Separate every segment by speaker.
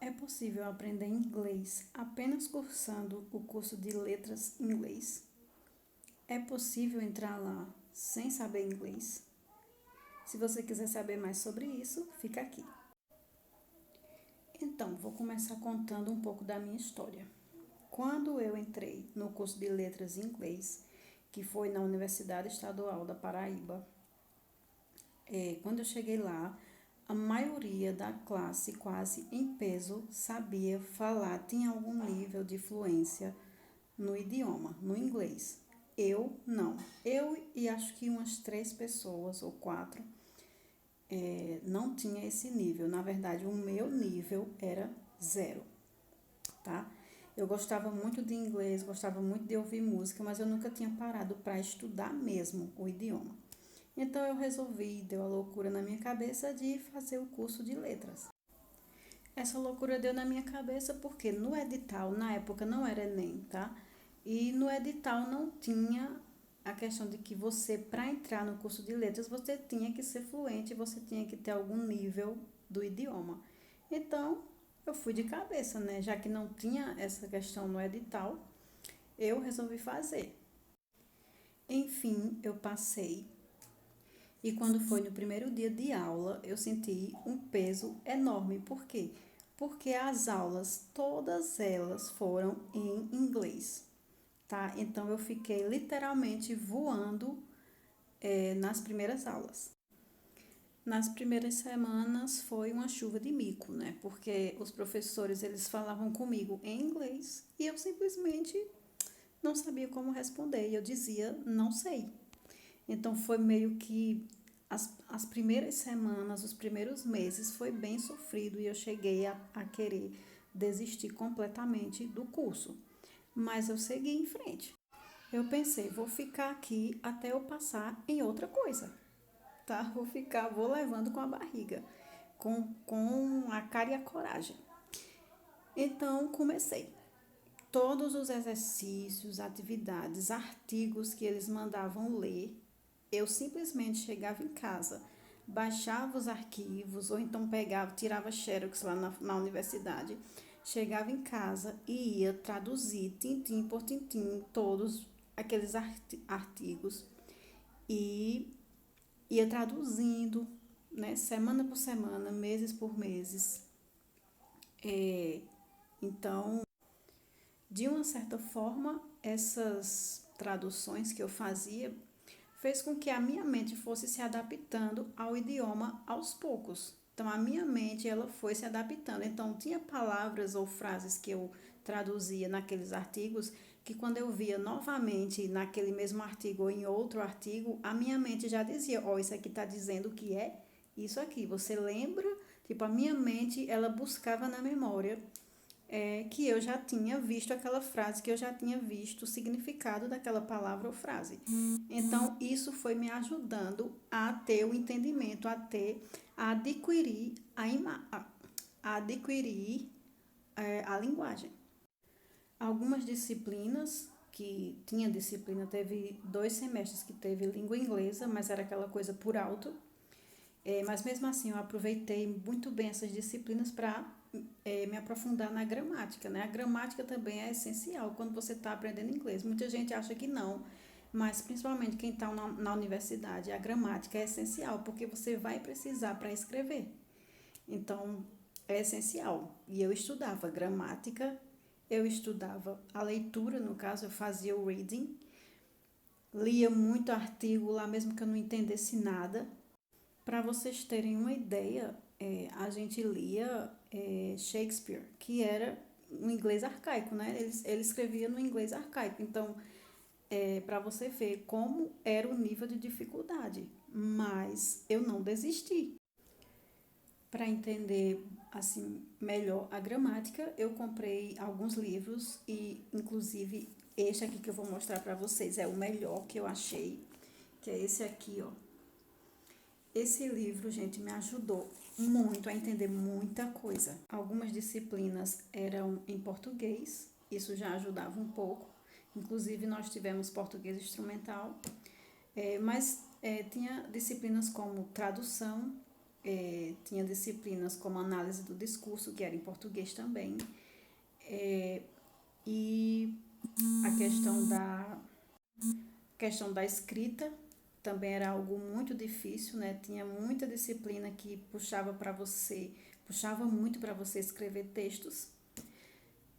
Speaker 1: É possível aprender inglês apenas cursando o curso de letras em inglês? É possível entrar lá sem saber inglês? Se você quiser saber mais sobre isso, fica aqui. Então, vou começar contando um pouco da minha história. Quando eu entrei no curso de letras em inglês, que foi na Universidade Estadual da Paraíba, quando eu cheguei lá, a maioria da classe, quase em peso, sabia falar, tinha algum nível de fluência no idioma, no inglês. Eu não. Eu e acho que umas 3 pessoas ou 4 não tinha esse nível. Na verdade, o meu nível era 0, tá? Eu gostava muito de inglês, gostava muito de ouvir música, mas eu nunca tinha parado para estudar mesmo o idioma. Então eu resolvi, deu a loucura na minha cabeça de fazer o curso de letras. Essa loucura deu na minha cabeça porque no edital, na época não era Enem, tá? E no edital não tinha a questão de que você, para entrar no curso de letras, você tinha que ser fluente, você tinha que ter algum nível do idioma. Então, eu fui de cabeça, né? Já que não tinha essa questão no edital, eu resolvi fazer. Enfim, eu passei. E quando foi no primeiro dia de aula, eu senti um peso enorme. Por quê? Porque as aulas, todas elas foram em inglês, tá? Então eu fiquei literalmente voando nas primeiras aulas. Nas primeiras semanas foi uma chuva de mico, né? Porque os professores eles falavam comigo em inglês e eu simplesmente não sabia como responder. E eu dizia, não sei. Então foi meio que as primeiras semanas, os primeiros meses foi bem sofrido e eu cheguei a querer desistir completamente do curso. Mas eu segui em frente. Eu pensei, vou ficar aqui até eu passar em outra coisa, tá? Vou levando com a barriga, com a cara e a coragem. Então comecei. Todos os exercícios, atividades, artigos que eles mandavam ler, eu simplesmente chegava em casa, baixava os arquivos, ou então pegava, tirava xerox lá na universidade, chegava em casa e ia traduzir, tintim por tintim, todos aqueles artigos e ia traduzindo, né, semana por semana, meses por meses. É, então, de uma certa forma, essas traduções que eu fazia fez com que a minha mente fosse se adaptando ao idioma aos poucos. Então, a minha mente ela foi se adaptando. Então, tinha palavras ou frases que eu traduzia naqueles artigos que quando eu via novamente naquele mesmo artigo ou em outro artigo, a minha mente já dizia, ó, isso aqui está dizendo que é isso aqui. Você lembra? Tipo, a minha mente, ela buscava na memória que eu já tinha visto aquela frase, que eu já tinha visto o significado daquela palavra ou frase. Então, isso foi me ajudando a ter o entendimento, a adquirir a adquirir a linguagem. Algumas disciplinas, que tinha disciplina, teve 2 semestres que teve língua inglesa, mas era aquela coisa por alto. Mas mesmo assim, eu aproveitei muito bem essas disciplinas para me aprofundar na gramática, né? A gramática também é essencial quando você está aprendendo inglês. Muita gente acha que não, mas principalmente quem está na universidade, a gramática é essencial, porque você vai precisar para escrever. Então, é essencial. E eu estudava gramática, eu estudava a leitura, no caso, eu fazia o reading, lia muito artigo lá, mesmo que eu não entendesse nada. Para vocês terem uma ideia, a gente lia Shakespeare, que era um inglês arcaico, né? Ele escrevia no inglês arcaico. Então, para você ver como era o nível de dificuldade. Mas eu não desisti. Para entender assim melhor a gramática, eu comprei alguns livros e, inclusive, este aqui que eu vou mostrar para vocês é o melhor que eu achei, que é esse aqui, ó. Esse livro, gente, me ajudou muito a entender muita coisa. Algumas disciplinas eram em português, isso já ajudava um pouco. Inclusive, nós tivemos português instrumental, mas tinha disciplinas como tradução, tinha disciplinas como análise do discurso, que era em português também, e a questão da escrita também era algo muito difícil, né? Tinha muita disciplina que puxava muito para você escrever textos,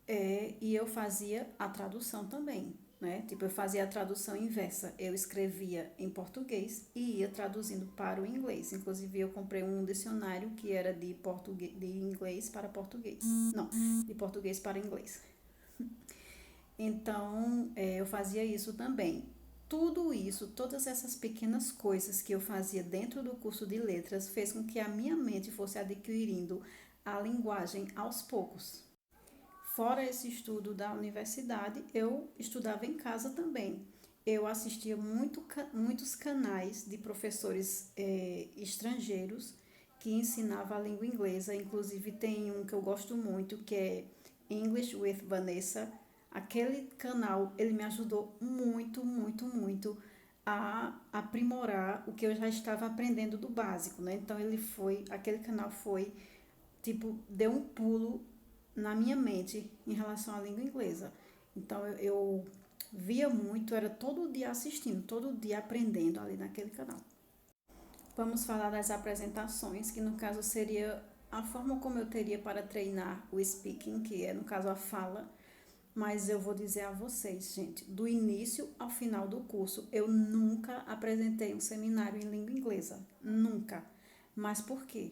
Speaker 1: e eu fazia a tradução também, né? Tipo, eu fazia a tradução inversa. Eu escrevia em português e ia traduzindo para o inglês. Inclusive, eu comprei um dicionário que era de inglês para português. Não, de português para inglês. Então, eu fazia isso também. Tudo isso, todas essas pequenas coisas que eu fazia dentro do curso de letras fez com que a minha mente fosse adquirindo a linguagem aos poucos. Fora esse estudo da universidade, eu estudava em casa também. Eu assistia muitos canais de professores estrangeiros que ensinavam a língua inglesa. Inclusive, tem um que eu gosto muito, que é English with Vanessa. Aquele canal, ele me ajudou muito, muito, muito a aprimorar o que eu já estava aprendendo do básico, né? Então, aquele canal foi, tipo, deu um pulo na minha mente em relação à língua inglesa. Então eu via muito, era todo dia assistindo, todo dia aprendendo ali naquele canal. Vamos falar das apresentações, que no caso seria a forma como eu teria para treinar o speaking, que é no caso a fala. Mas eu vou dizer a vocês, gente, do início ao final do curso, eu nunca apresentei um seminário em língua inglesa. Nunca. Mas por quê?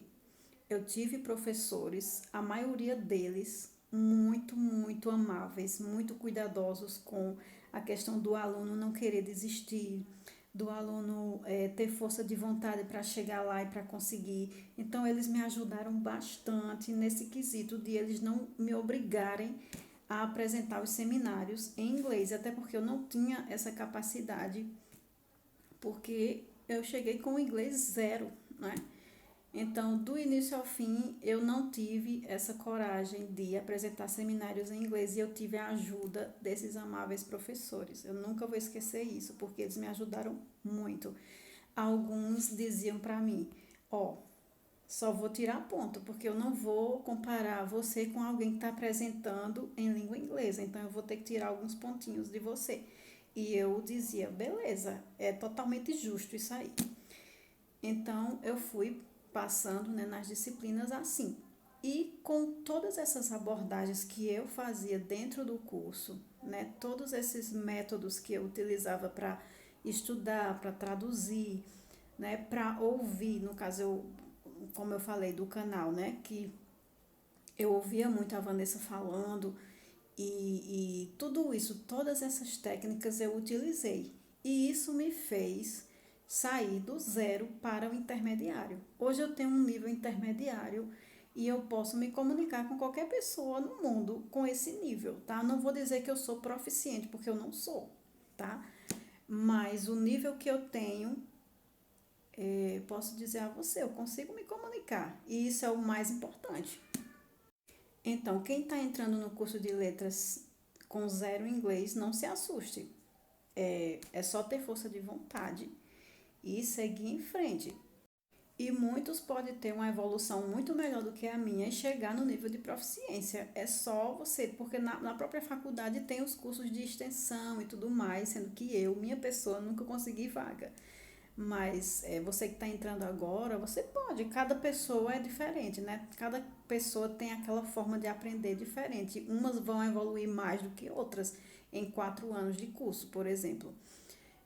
Speaker 1: Eu tive professores, a maioria deles muito, muito amáveis, muito cuidadosos com a questão do aluno não querer desistir, do aluno ter força de vontade para chegar lá e para conseguir. Então, eles me ajudaram bastante nesse quesito de eles não me obrigarem a apresentar os seminários em inglês, até porque eu não tinha essa capacidade, porque eu cheguei com o inglês zero, né? Então, do início ao fim, eu não tive essa coragem de apresentar seminários em inglês e eu tive a ajuda desses amáveis professores. Eu nunca vou esquecer isso, porque eles me ajudaram muito. Alguns diziam para mim, só vou tirar ponto, porque eu não vou comparar você com alguém que está apresentando em língua inglesa, então eu vou ter que tirar alguns pontinhos de você. E eu dizia, beleza, é totalmente justo isso aí. Então, eu fui passando, né, nas disciplinas assim. E com todas essas abordagens que eu fazia dentro do curso, né, todos esses métodos que eu utilizava para estudar, para traduzir, né, para ouvir, no caso, como eu falei do canal, né, que eu ouvia muito a Vanessa falando e tudo isso, todas essas técnicas eu utilizei. E isso me fez sair do zero para o intermediário. Hoje eu tenho um nível intermediário e eu posso me comunicar com qualquer pessoa no mundo com esse nível, tá? Não vou dizer que eu sou proficiente, porque eu não sou, tá? Mas o nível que eu tenho, posso dizer a você, eu consigo me comunicar. E isso é o mais importante. Então, quem está entrando no curso de letras com zero inglês, não se assuste. É só ter força de vontade e seguir em frente. E muitos podem ter uma evolução muito melhor do que a minha e chegar no nível de proficiência. É só você, porque na própria faculdade tem os cursos de extensão e tudo mais, sendo que minha pessoa, nunca consegui vaga. Mas você que está entrando agora, você pode. Cada pessoa é diferente, né? Cada pessoa tem aquela forma de aprender diferente. Umas vão evoluir mais do que outras em 4 anos de curso, por exemplo.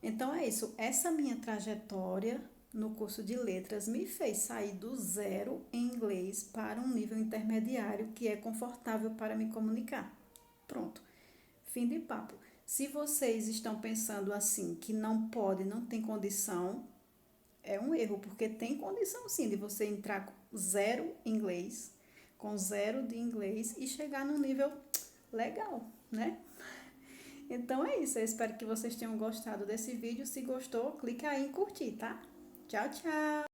Speaker 1: Então é isso. Essa minha trajetória no curso de letras me fez sair do zero em inglês para um nível intermediário que é confortável para me comunicar. Pronto. Fim de papo. Se vocês estão pensando assim, que não pode, não tem condição, é um erro, porque tem condição sim de você entrar com zero inglês, com zero de inglês e chegar num nível legal, né? Então é isso, eu espero que vocês tenham gostado desse vídeo. Se gostou, clica aí em curtir, tá? Tchau, tchau!